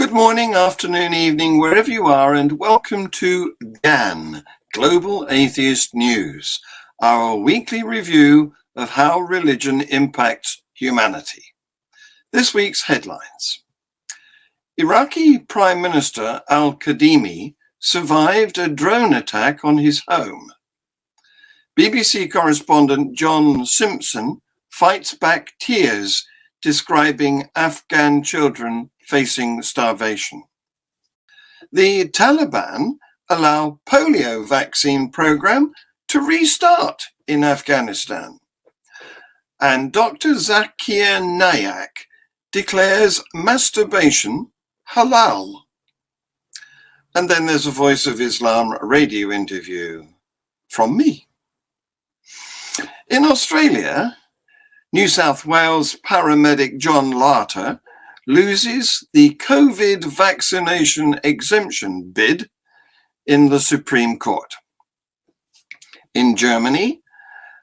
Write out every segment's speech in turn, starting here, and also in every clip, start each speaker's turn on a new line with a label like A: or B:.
A: Good morning, afternoon, evening, wherever you are, and welcome to GAN, Global Atheist News, our weekly review of how religion impacts humanity. This week's headlines. Iraqi Prime Minister al-Kadhimi survived a drone attack on his home. BBC correspondent John Simpson fights back tears describing Afghan children facing starvation. The Taliban allow polio vaccine program to restart in Afghanistan. And Dr. Zakir Nayak declares masturbation halal. And then there's a Voice of Islam radio interview from me. In Australia, New South Wales paramedic John Larter loses the COVID vaccination exemption bid in the Supreme Court. In Germany,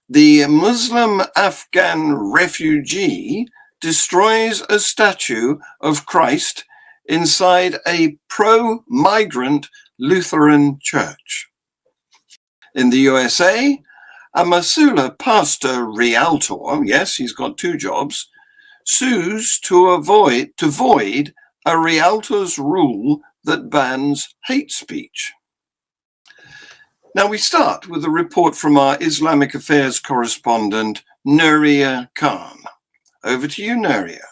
A: the Muslim Afghan refugee destroys a statue of Christ inside a pro-migrant Lutheran church. In the USA, a Masula pastor realtor, yes, he's got two jobs, sues to void a realtor's rule that bans hate speech. Now we start with a report from our Islamic Affairs correspondent, Nuria Khan. Over to you, Nuria.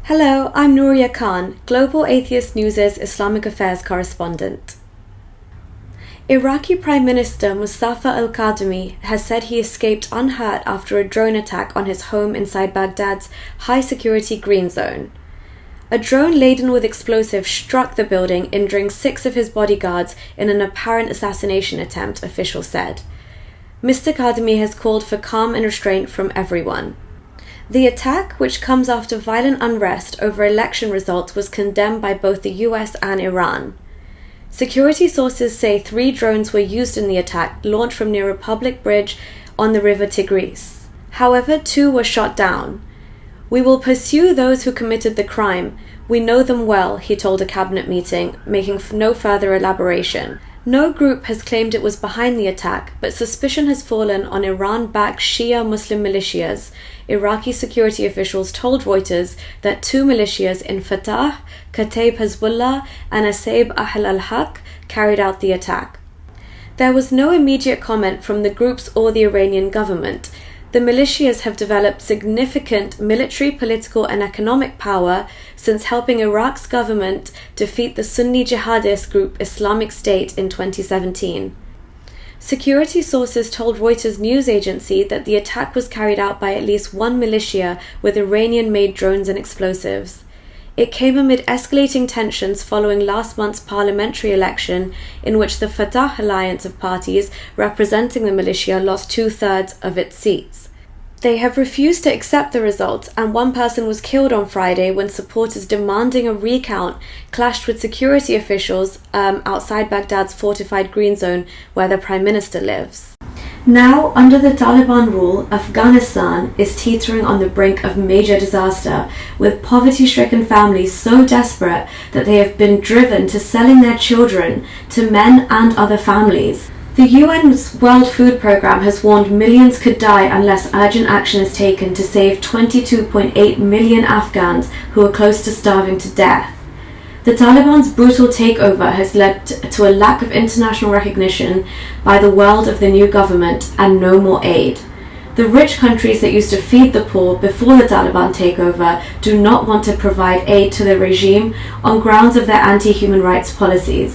B: Hello, I'm Nuria Khan, Global Atheist News' Islamic Affairs correspondent. Iraqi Prime Minister Mustafa al-Kadhimi has said he escaped unhurt after a drone attack on his home inside Baghdad's high-security green zone. A drone laden with explosives struck the building, injuring 6 of his bodyguards in an apparent assassination attempt, officials said. Mr. Kadhimi has called for calm and restraint from everyone. The attack, which comes after violent unrest over election results, was condemned by both the US and Iran. Security sources say 3 drones were used in the attack, launched from near a public bridge on the river Tigris. However, 2 were shot down. "We will pursue those who committed the crime. We know them well," he told a cabinet meeting, making no further elaboration. No group has claimed it was behind the attack, but suspicion has fallen on Iran-backed Shia Muslim militias. Iraqi security officials told Reuters that 2 militias in Fatah, Kataib Hezbollah, and Asaib Ahl al-Haq carried out the attack. There was no immediate comment from the groups or the Iranian government. The militias have developed significant military, political, and economic power since helping Iraq's government defeat the Sunni jihadist group Islamic State in 2017. Security sources told Reuters news agency that the attack was carried out by at least 1 militia with Iranian-made drones and explosives. It came amid escalating tensions following last month's parliamentary election, in which the Fatah alliance of parties representing the militia lost 2/3 of its seats. They have refused to accept the results, and 1 person was killed on Friday when supporters demanding a recount clashed with security officials outside Baghdad's fortified green zone where the Prime Minister lives. Now, under the Taliban rule, Afghanistan is teetering on the brink of major disaster, with poverty-stricken families so desperate that they have been driven to selling their children to men and other families. The UN's World Food Programme has warned millions could die unless urgent action is taken to save 22.8 million Afghans who are close to starving to death. The Taliban's brutal takeover has led to a lack of international recognition by the world of the new government and no more aid. The rich countries that used to feed the poor before the Taliban takeover do not want to provide aid to the regime on grounds of their anti-human rights policies.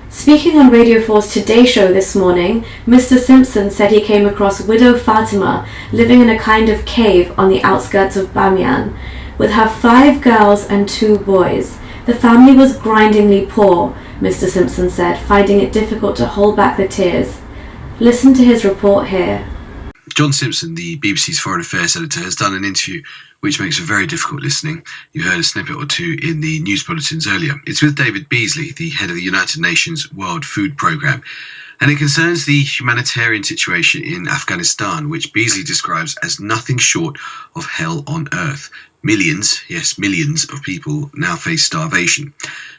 B: Speaking on Radio 4's Today show this morning, Mr. Simpson said he came across widow Fatima living in a kind of cave on the outskirts of Bamiyan, with her 5 girls and 2 boys. The family was grindingly poor, Mr. Simpson said, finding it difficult to hold back the tears. Listen to his report here.
C: John Simpson, the BBC's Foreign Affairs editor, has done an interview which makes for very difficult listening. You heard a snippet or 2 in the news bulletins earlier. It's with David Beasley, the head of the United Nations World Food Programme, and it concerns the humanitarian situation in Afghanistan, which Beasley describes as nothing short of hell on earth, millions, yes, millions of people now face starvation.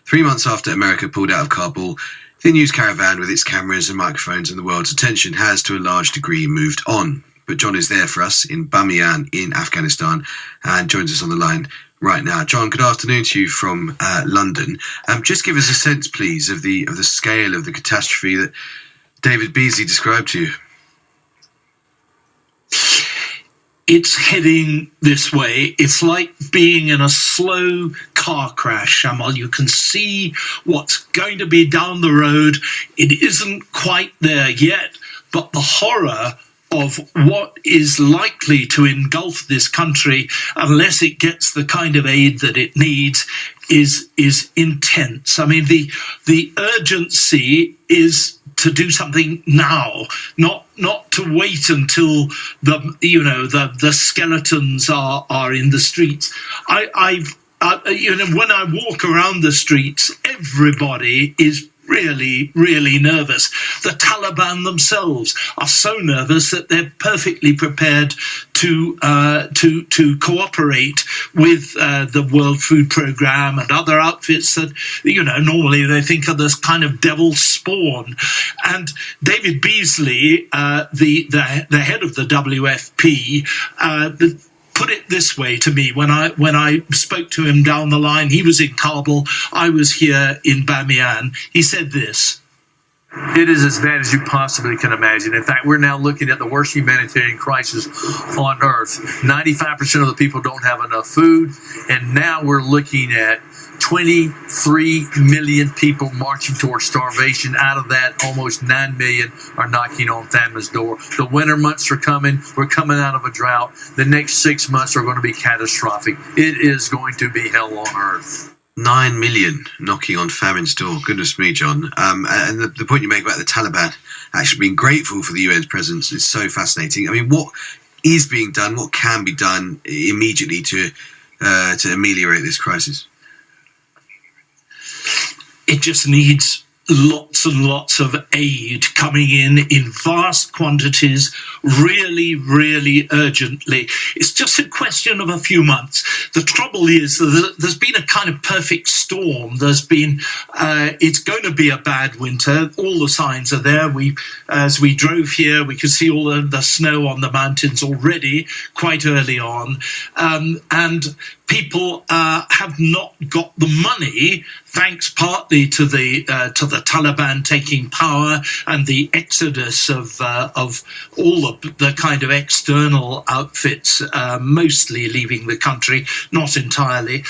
C: 3 months after America pulled out of Kabul, the news caravan with its cameras and microphones and the world's attention has to a large degree moved on. But John is there for us in Bamiyan in Afghanistan and joins us on the line right now. John, good afternoon to you from London. Just give us a sense, please, of the scale of the catastrophe that David Beasley described to you.
D: It's heading this way. It's like being in a slow car crash, Shamal. You can see what's going to be down the road. It isn't quite there yet, but the horror of what is likely to engulf this country unless it gets the kind of aid that it needs is intense. I mean, the urgency is to do something now, not to wait until the skeletons are in the streets. When I walk around the streets, everybody is really, really nervous. The Taliban themselves are so nervous that they're perfectly prepared to cooperate with the World Food Programme and other outfits that, normally they think of this kind of devil's spawn. And David Beasley, the head of the WFP, put it this way to me when I spoke to him down the line. He was in Kabul, I was here in Bamiyan. He said this:
E: it is as bad as you possibly can imagine. In fact, we're now looking at the worst humanitarian crisis on earth. 95% of the people don't have enough food, and now we're looking at 23 million people marching towards starvation. Out of that, almost 9 million are knocking on famine's door. The winter months are coming. We're coming out of a drought. The next 6 months are going to be catastrophic. It is going to be hell on earth.
C: 9 million knocking on famine's door. Goodness me, John. And the point you make about the Taliban actually being grateful for the UN's presence is so fascinating. I mean, what is being done? What can be done immediately to ameliorate this crisis?
D: It just needs lots and lots of aid coming in vast quantities, really, really urgently. It's just a question of a few months. The trouble is that there's been a kind of perfect storm. There's been, it's going to be a bad winter. All the signs are there. As we drove here, we could see all the snow on the mountains already quite early on. And people have not got the money, thanks partly to the Taliban taking power and the exodus of all of the kind of external outfits, mostly leaving the country, not entirely,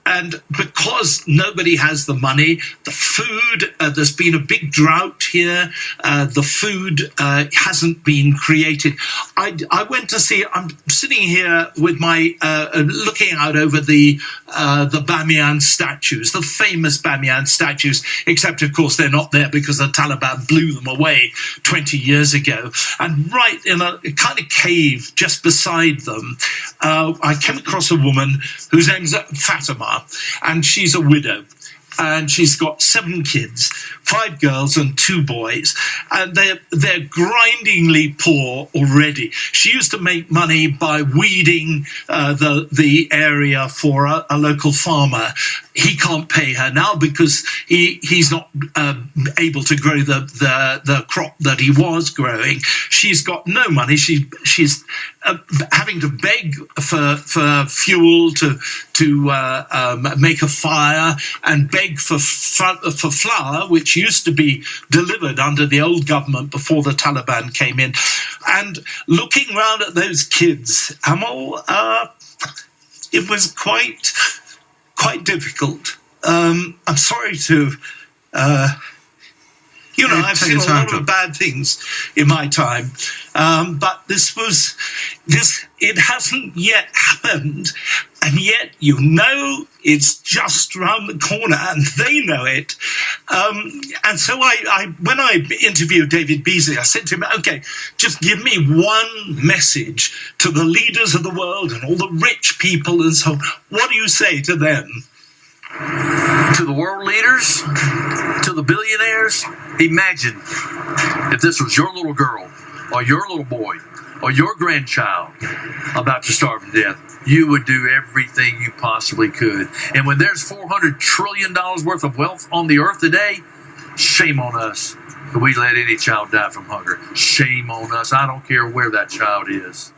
D: and because nobody has the money, the food, there's been a big drought here. The food hasn't been created. I went to see, I'm sitting here with my, looking out over the Bamiyan statues, the famous Bamiyan statues, except of course they're not there because the Taliban blew them away 20 years ago. And right in a kind of cave just beside them, I came across a woman whose name's Fatima, and she's a widow. And she's got 7 kids, 5 girls and 2 boys, and they're grindingly poor already. She used to make money by weeding the area for a local farmer. He can't pay her now because he's not able to grow the crop that he was growing. She's got no money. She's having to beg for fuel to make a fire, and beg for flour, which used to be delivered under the old government before the Taliban came in. And looking round at those kids, Amal, it was quite difficult. I'm sorry to, I've seen a lot of bad things in my time, but it hasn't yet happened, and yet it's just round the corner, and they know it. And so when I interviewed David Beasley, I said to him, okay, just give me one message to the leaders of the world and all the rich people and so on. What do you say to them?
E: To the world leaders, to the billionaires, imagine if this was your little girl or your little boy or your grandchild about to starve to death, you would do everything you possibly could. And when there's $400 trillion worth of wealth on the earth today, shame on us that we let any child die from hunger. Shame on us. I don't care where that child is.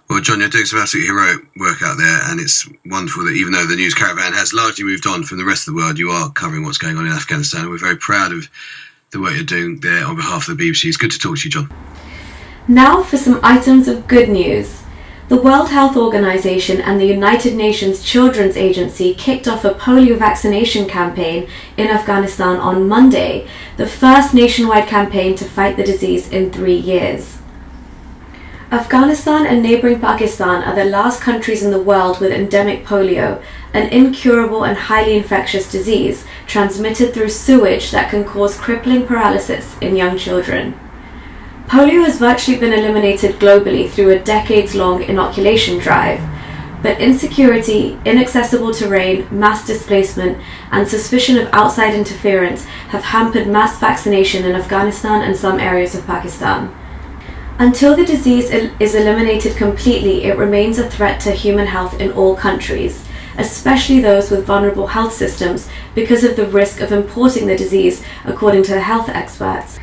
C: Well, John, you're doing some absolutely heroic work out there, and it's wonderful that even though the news caravan has largely moved on from the rest of the world, you are covering what's going on in Afghanistan. We're very proud of the work you're doing there on behalf of the BBC. It's good to talk to you, John.
B: Now for some items of good news. The World Health Organization and the United Nations Children's Agency kicked off a polio vaccination campaign in Afghanistan on Monday, the first nationwide campaign to fight the disease in 3 years. Afghanistan and neighbouring Pakistan are the last countries in the world with endemic polio, an incurable and highly infectious disease transmitted through sewage that can cause crippling paralysis in young children. Polio has virtually been eliminated globally through a decades-long inoculation drive, but insecurity, inaccessible terrain, mass displacement, and suspicion of outside interference have hampered mass vaccination in Afghanistan and some areas of Pakistan. Until the disease is eliminated completely, it remains a threat to human health in all countries, especially those with vulnerable health systems because of the risk of importing the disease, according to the health experts.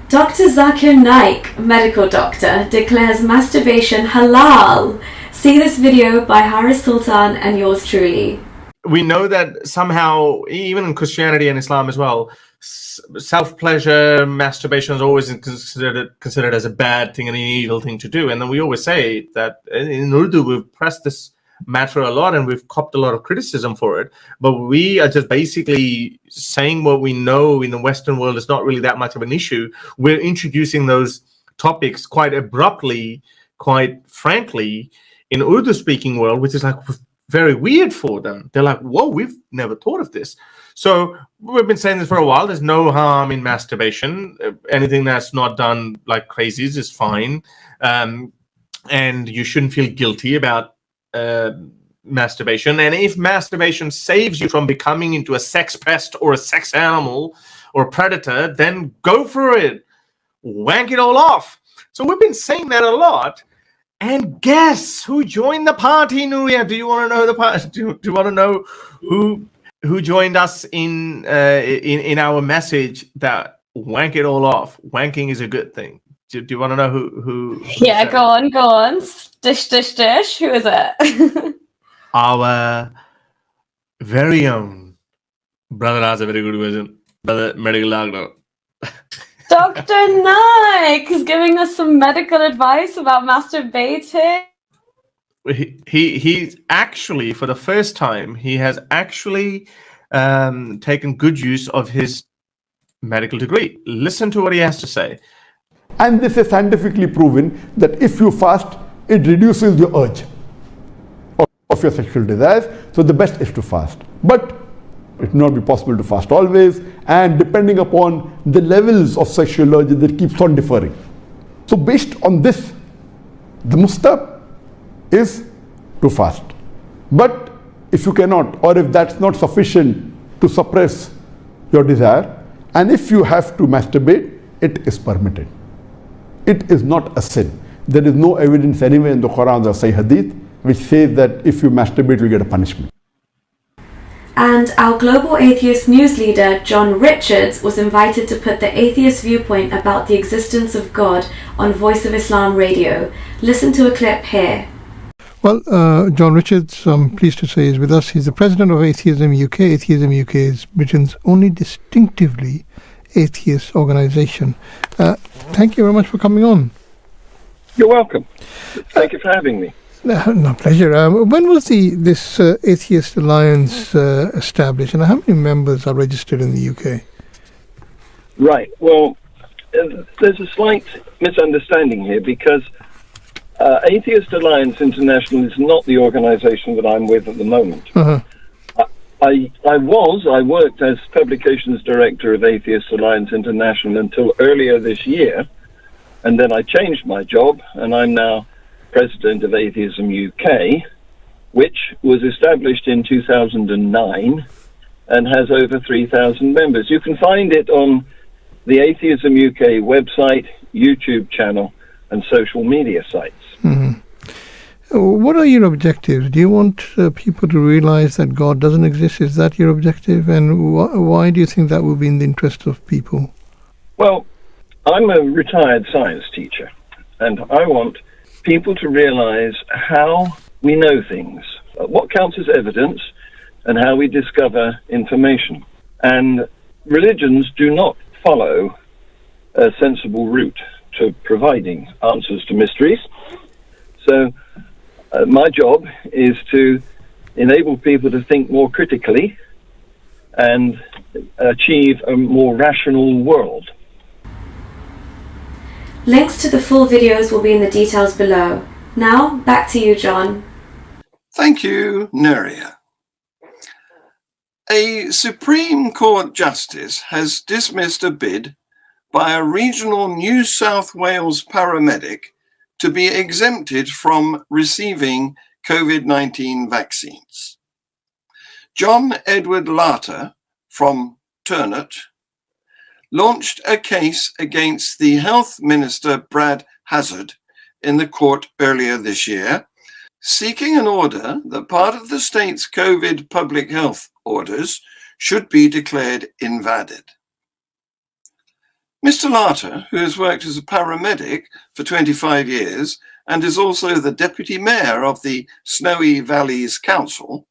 B: Dr. Zakir Naik, medical doctor, declares masturbation halal. See this video by Haris Sultan and yours truly.
F: We know that somehow, even in Christianity and Islam as well, self-pleasure, masturbation is always considered as a bad thing and an evil thing to do. And then we always say that in Urdu, we've pressed this matter a lot and we've copped a lot of criticism for it. But we are just basically saying what we know in the Western world is not really that much of an issue. We're introducing those topics quite abruptly, quite frankly, in Urdu-speaking world, which is like very weird for them. They're like, whoa, we've never thought of this. So we've been saying this for a while. There's no harm in masturbation. Anything that's not done like crazies is fine. And you shouldn't feel guilty about masturbation. And if masturbation saves you from becoming into a sex pest or a sex animal or a predator, then go for it. Wank it all off. So we've been saying that a lot. And guess who joined the party, Nuria? Do you want to know the party? Do you want to know who joined us in our message that wank it all off? Wanking is a good thing. Do you want to know who
B: Yeah, go on. Dish. Who is it?
F: Our very own brother has a very good question. Brother medical doctor.
B: Dr. Naik is giving us some medical advice about masturbating.
F: He's actually, for the first time, he has actually taken good use of his medical degree. Listen to what he has to say.
G: And this is scientifically proven that if you fast, it reduces the urge of your sexual desires. So the best is to fast. But it will not be possible to fast always, and depending upon the levels of sexual urge that keeps on differing. So based on this, the mustahab is to fast. But if you cannot, or if that's not sufficient to suppress your desire, and if you have to masturbate, it is permitted. It is not a sin. There is no evidence anywhere in the Quran or Sahih Hadith which says that if you masturbate, you'll get a punishment.
B: And our Global Atheist news leader, John Richards, was invited to put the atheist viewpoint about the existence of God on Voice of Islam radio. Listen to a clip here.
H: Well, John Richards, I'm pleased to say, is with us. He's the president of Atheism UK. Atheism UK is Britain's only distinctively atheist organisation. Thank you very much for coming on.
I: You're welcome. Thank you for having me.
H: No, pleasure. When was this Atheist Alliance established, and how many members are registered in the UK?
I: Right. Well, there's a slight misunderstanding here because Atheist Alliance International is not the organisation that I'm with at the moment.
H: Uh-huh.
I: I worked as publications director of Atheist Alliance International until earlier this year, and then I changed my job, and I'm now president of Atheism UK, which was established in 2009 and has over 3,000 members. You can find it on the Atheism UK website, YouTube channel, and social media sites.
H: Mhm. What are your objectives? Do you want people to realize that God doesn't exist? Is that your objective? And why do you think that will be in the interest of people?
I: Well, I'm a retired science teacher, and I want people to realize how we know things, what counts as evidence, and how we discover information. And religions do not follow a sensible route to providing answers to mysteries. So my job is to enable people to think more critically and achieve a more rational world.
B: Links to the full videos will be in the details below. Now, back to you, John.
A: Thank you, Nuria. A Supreme Court justice has dismissed a bid by a regional New South Wales paramedic to be exempted from receiving COVID-19 vaccines. John Edward Larter from Turnut launched a case against the Health Minister Brad Hazzard in the court earlier this year, seeking an order that part of the state's COVID public health orders should be declared invalid. Mr. Larter, who has worked as a paramedic for 25 years and is also the deputy mayor of the Snowy Valleys Council,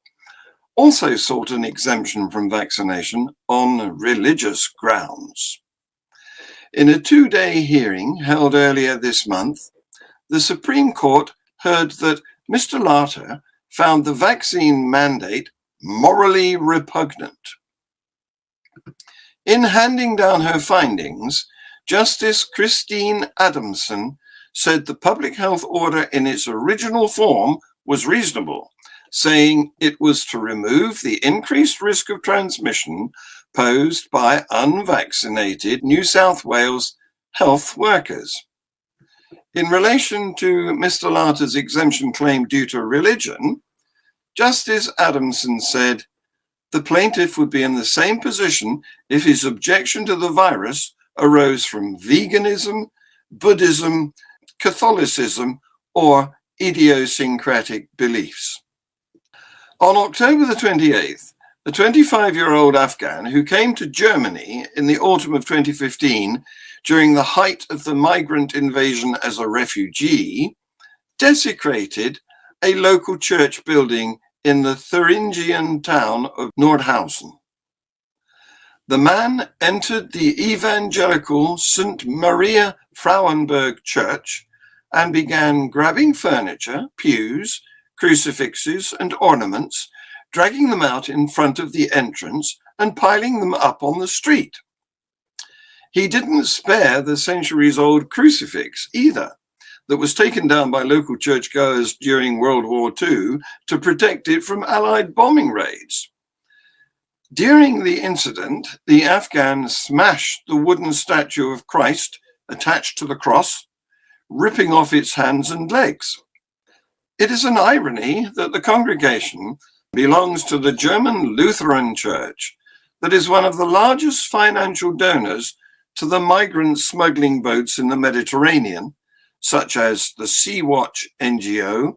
A: also sought an exemption from vaccination on religious grounds. In a two-day hearing held earlier this month, the Supreme Court heard that Mr. Larter found the vaccine mandate morally repugnant. In handing down her findings, Justice Christine Adamson said the public health order in its original form was reasonable, saying it was to remove the increased risk of transmission posed by unvaccinated New South Wales health workers. In relation to Mr. Larter's exemption claim due to religion, Justice Adamson said, the plaintiff would be in the same position if his objection to the virus arose from veganism, Buddhism, Catholicism, or idiosyncratic beliefs. On October the 28th, a 25-year-old Afghan who came to Germany in the autumn of 2015 during the height of the migrant invasion as a refugee, desecrated a local church building in the Thuringian town of Nordhausen. The man entered the evangelical St. Maria Frauenberg Church and began grabbing furniture, pews, crucifixes, and ornaments, dragging them out in front of the entrance and piling them up on the street. He didn't spare the centuries-old crucifix either, that was taken down by local churchgoers during World War II to protect it from Allied bombing raids. During the incident, the Afghans smashed the wooden statue of Christ attached to the cross, ripping off its hands and legs. It is an irony that the congregation belongs to the German Lutheran Church, that is one of the largest financial donors to the migrant smuggling boats in the Mediterranean, such as the Sea-Watch NGO,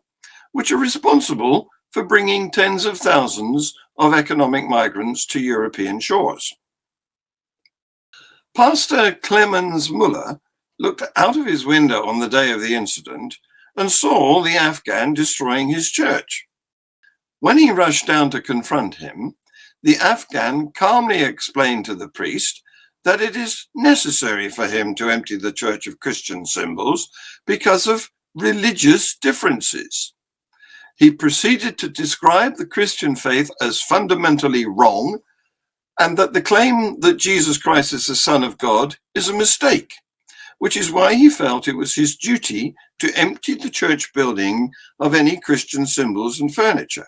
A: which are responsible for bringing tens of thousands of economic migrants to European shores. Pastor Clemens Muller looked out of his window on the day of the incident and saw the Afghan destroying his church. When he rushed down to confront him, the Afghan calmly explained to the priest that it is necessary for him to empty the church of Christian symbols because of religious differences. He proceeded to describe the Christian faith as fundamentally wrong and that the claim that Jesus Christ is the Son of God is a mistake, which is why he felt it was his duty to empty the church building of any Christian symbols and furniture.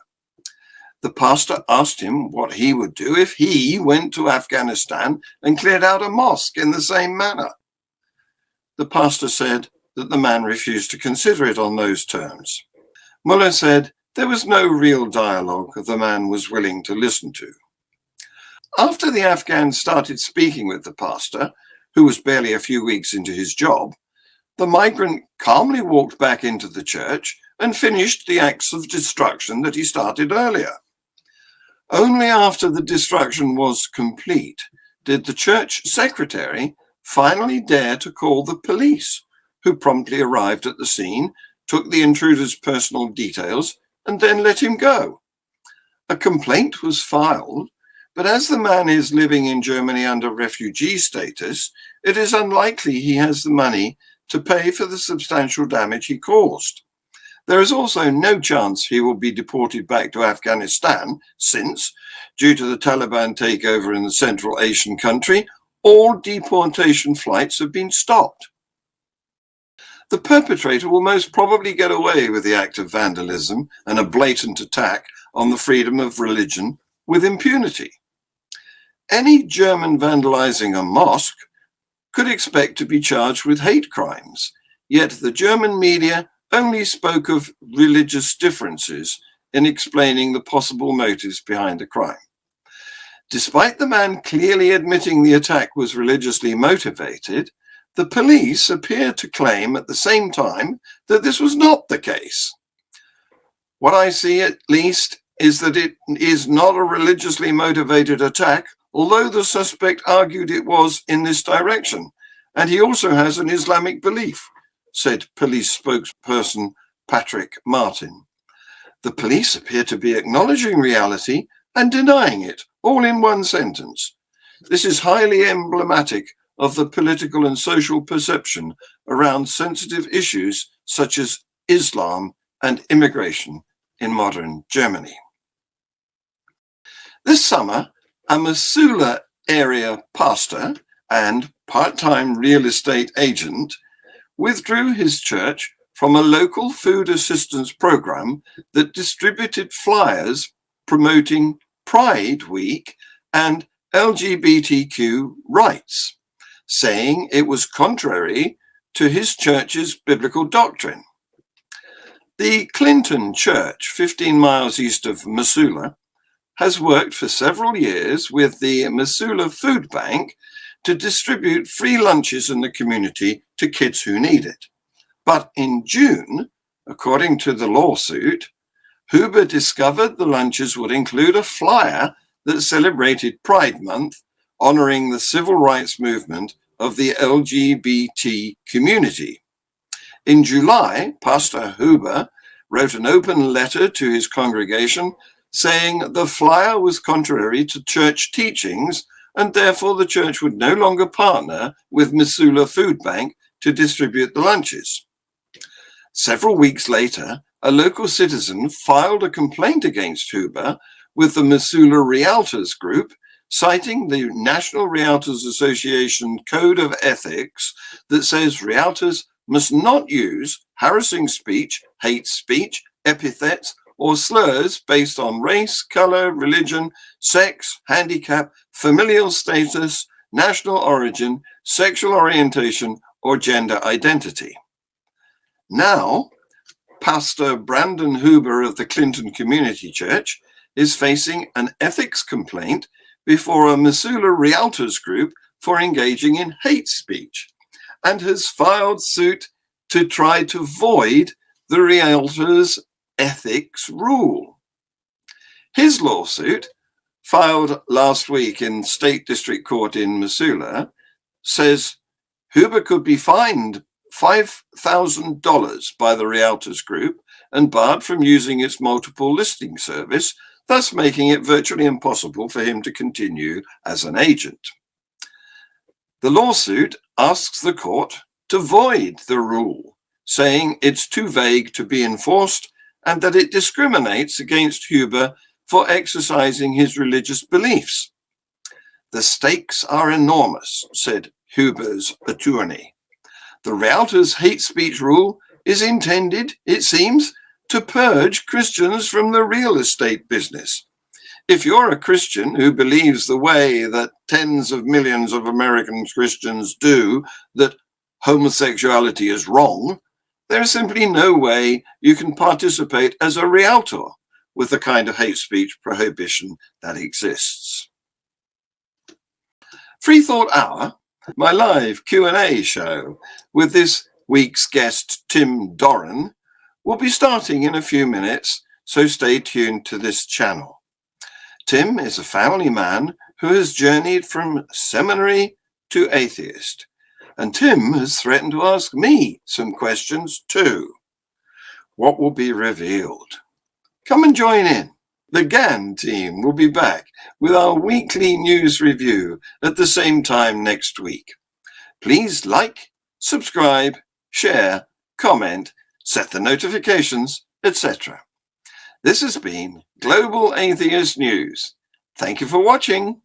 A: The pastor asked him what he would do if he went to Afghanistan and cleared out a mosque in the same manner. The pastor said that the man refused to consider it on those terms. Muller said there was no real dialogue the man was willing to listen to. After the Afghans started speaking with the pastor, who was barely a few weeks into his job, the migrant calmly walked back into the church and finished the acts of destruction that he started earlier. Only after the destruction was complete did the church secretary finally dare to call the police, who promptly arrived at the scene, took the intruder's personal details, and then let him go. A complaint was filed, but as the man is living in Germany under refugee status, it is unlikely he has the money to pay for the substantial damage he caused. There is also no chance he will be deported back to Afghanistan since, due to the Taliban takeover in the Central Asian country, all deportation flights have been stopped. The perpetrator will most probably get away with the act of vandalism and a blatant attack on the freedom of religion with impunity. Any German vandalizing a mosque could expect to be charged with hate crimes, yet the German media only spoke of religious differences in explaining the possible motives behind the crime. Despite the man clearly admitting the attack was religiously motivated, the police appear to claim at the same time that this was not the case. What I see, at least, is that it is not a religiously motivated attack, although the suspect argued it was in this direction, and he also has an Islamic belief, said police spokesperson Patrick Martin. The police appear to be acknowledging reality and denying it, all in one sentence. This is highly emblematic of the political and social perception around sensitive issues such as Islam and immigration in modern Germany. This summer, a Missoula area pastor and part-time real estate agent withdrew his church from a local food assistance program that distributed flyers promoting Pride Week and LGBTQ rights, saying it was contrary to his church's biblical doctrine. The Clinton Church, 15 miles east of Missoula, has worked for several years with the Missoula Food Bank to distribute free lunches in the community to kids who need it. But in June, according to the lawsuit, Huber discovered the lunches would include a flyer that celebrated Pride Month, honoring the civil rights movement of the LGBT community. In July, Pastor Huber wrote an open letter to his congregation saying the flyer was contrary to church teachings and therefore the church would no longer partner with Missoula Food Bank to distribute the lunches. Several weeks later, a local citizen filed a complaint against Huber with the Missoula Realtors Group, citing the National Realtors Association Code of Ethics that says realtors must not use harassing speech, hate speech, epithets, or slurs based on race, color, religion, sex, handicap, familial status, national origin, sexual orientation, or gender identity. Now, Pastor Brandon Huber of the Clinton Community Church is facing an ethics complaint before a Missoula Realtors Group for engaging in hate speech and has filed suit to try to void the Realtors ethics rule. His lawsuit, filed last week in State District Court in Missoula, says Huber could be fined $5,000 by the Realtors Group and barred from using its multiple listing service, thus making it virtually impossible for him to continue as an agent. The lawsuit asks the court to void the rule, saying it's too vague to be enforced and that it discriminates against Huber for exercising his religious beliefs. The stakes are enormous, said Huber's attorney. The Realtors hate speech rule is intended, it seems, to purge Christians from the real estate business. If you're a Christian who believes the way that tens of millions of American Christians do, that homosexuality is wrong, there is simply no way you can participate as a realtor with the kind of hate speech prohibition that exists. Free Thought Hour, my live Q&A show with this week's guest, Tim Doran, will be starting in a few minutes, so stay tuned to this channel. Tim is a family man who has journeyed from seminary to atheist, and Tim has threatened to ask me some questions too. What will be revealed? Come and join in. The GAN team will be back with our weekly news review at the same time next week. Please like, subscribe, share, comment, set the notifications, etc. This has been Global Atheist News. Thank you for watching.